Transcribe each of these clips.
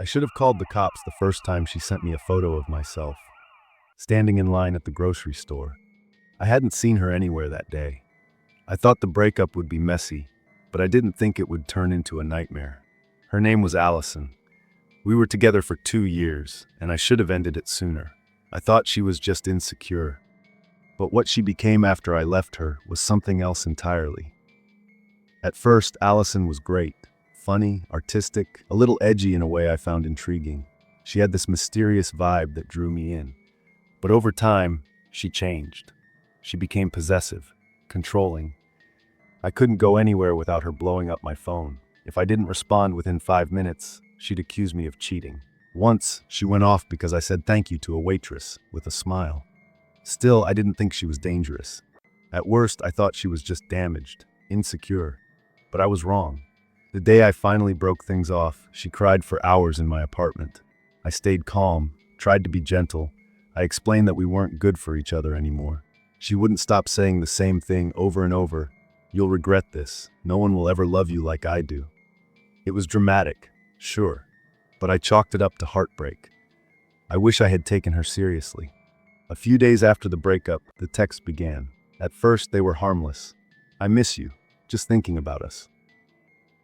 I should have called the cops the first time she sent me a photo of myself, standing in line at the grocery store. I hadn't seen her anywhere that day. I thought the breakup would be messy, but I didn't think it would turn into a nightmare. Her name was Allison. We were together for 2 years, and I should have ended it sooner. I thought she was just insecure. But what she became after I left her was something else entirely. At first, Allison was great. Funny, artistic, a little edgy in a way I found intriguing. She had this mysterious vibe that drew me in. But over time, she changed. She became possessive, controlling. I couldn't go anywhere without her blowing up my phone. If I didn't respond within 5 minutes, she'd accuse me of cheating. Once, she went off because I said thank you to a waitress with a smile. Still, I didn't think she was dangerous. At worst, I thought she was just damaged, insecure. But I was wrong. The day I finally broke things off, she cried for hours in my apartment. I stayed calm, tried to be gentle. I explained that we weren't good for each other anymore. She wouldn't stop saying the same thing over and over. You'll regret this. No one will ever love you like I do. It was dramatic, sure, but I chalked it up to heartbreak. I wish I had taken her seriously. A few days after the breakup, the texts began. At first, they were harmless. I miss you, just thinking about us.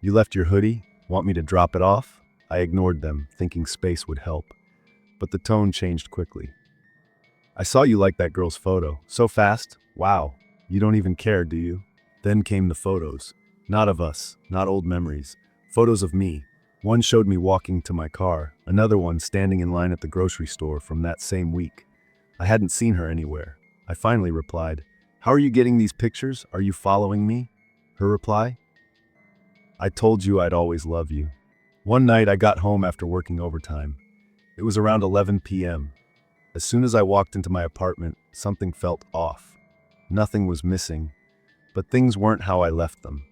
You left your hoodie? Want me to drop it off? I ignored them, thinking space would help. But the tone changed quickly. I saw you like that girl's photo. So fast? Wow. You don't even care, do you? Then came the photos. Not of us, not old memories. Photos of me. One showed me walking to my car, another one standing in line at the grocery store from that same week. I hadn't seen her anywhere. I finally replied, "How are you getting these pictures? Are you following me?" Her reply, "I told you I'd always love you." One night I got home after working overtime. It was around 11 p.m. As soon as I walked into my apartment, something felt off. Nothing was missing, but things weren't how I left them.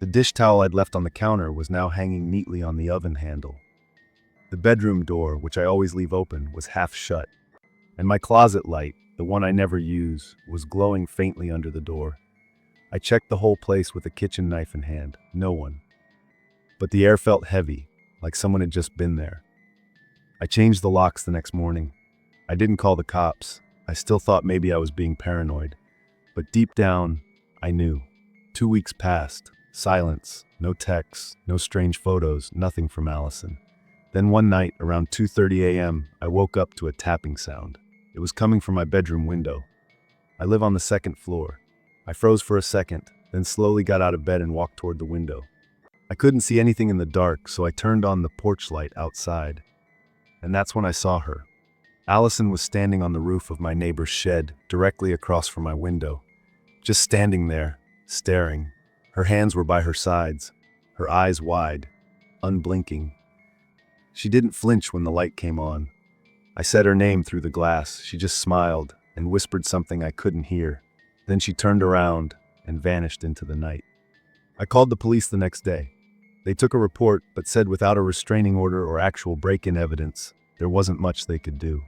The dish towel I'd left on the counter was now hanging neatly on the oven handle. The bedroom door, which I always leave open, was half shut, and my closet light, the one I never use, was glowing faintly under the door. I checked the whole place with a kitchen knife in hand. No one. But the air felt heavy, like someone had just been there. I changed the locks the next morning. I didn't call the cops. I still thought maybe I was being paranoid. But deep down, I knew. 2 weeks passed. Silence. No texts, no strange photos, nothing from Allison. Then one night, around 2:30 a.m., I woke up to a tapping sound. It was coming from my bedroom window. I live on the second floor. I froze for a second, then slowly got out of bed and walked toward the window. I couldn't see anything in the dark, so I turned on the porch light outside. And that's when I saw her. Allison was standing on the roof of my neighbor's shed, directly across from my window. Just standing there, staring. Her hands were by her sides, her eyes wide, unblinking. She didn't flinch when the light came on. I said her name through the glass. She just smiled and whispered something I couldn't hear. Then she turned around and vanished into the night. I called the police the next day. They took a report, but said without a restraining order or actual break-in evidence, there wasn't much they could do.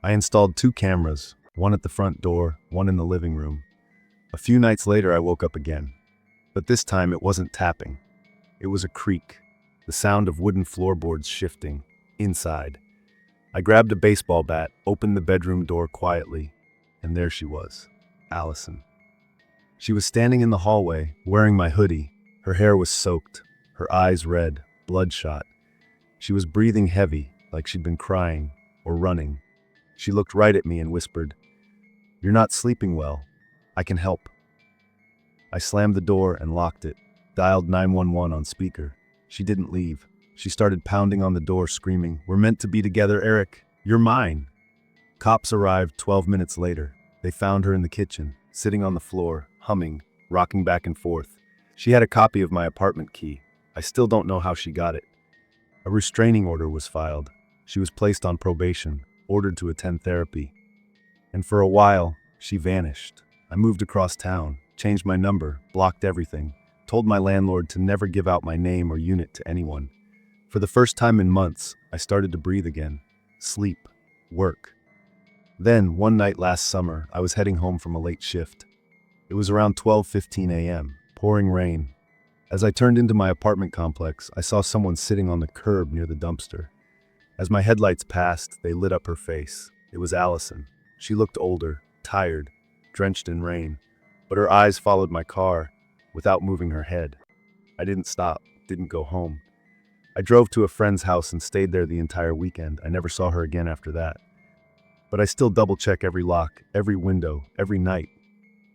I installed 2 cameras, one at the front door, one in the living room. A few nights later, I woke up again. But this time it wasn't tapping. It was a creak, the sound of wooden floorboards shifting, inside. I grabbed a baseball bat, opened the bedroom door quietly, and there she was, Allison. She was standing in the hallway, wearing my hoodie. Her hair was soaked, her eyes red, bloodshot. She was breathing heavy, like she'd been crying or running. She looked right at me and whispered, "You're not sleeping well. I can help." I slammed the door and locked it, dialed 911 on speaker. She didn't leave. She started pounding on the door, screaming, "We're meant to be together, Eric. You're mine." Cops arrived 12 minutes later. They found her in the kitchen, sitting on the floor, humming, rocking back and forth. She had a copy of my apartment key. I still don't know how she got it. A restraining order was filed. She was placed on probation, ordered to attend therapy. And for a while, she vanished. I moved across town, changed my number, blocked everything, told my landlord to never give out my name or unit to anyone. For the first time in months, I started to breathe again, sleep, work. Then, one night last summer, I was heading home from a late shift. It was around 12:15 a.m., pouring rain. As I turned into my apartment complex, I saw someone sitting on the curb near the dumpster. As my headlights passed, they lit up her face. It was Allison. She looked older, tired, drenched in rain, but her eyes followed my car without moving her head. I didn't stop, didn't go home. I drove to a friend's house and stayed there the entire weekend. I never saw her again after that. But I still double-check every lock, every window, every night.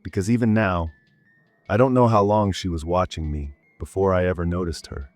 Because even now, I don't know how long she was watching me before I ever noticed her.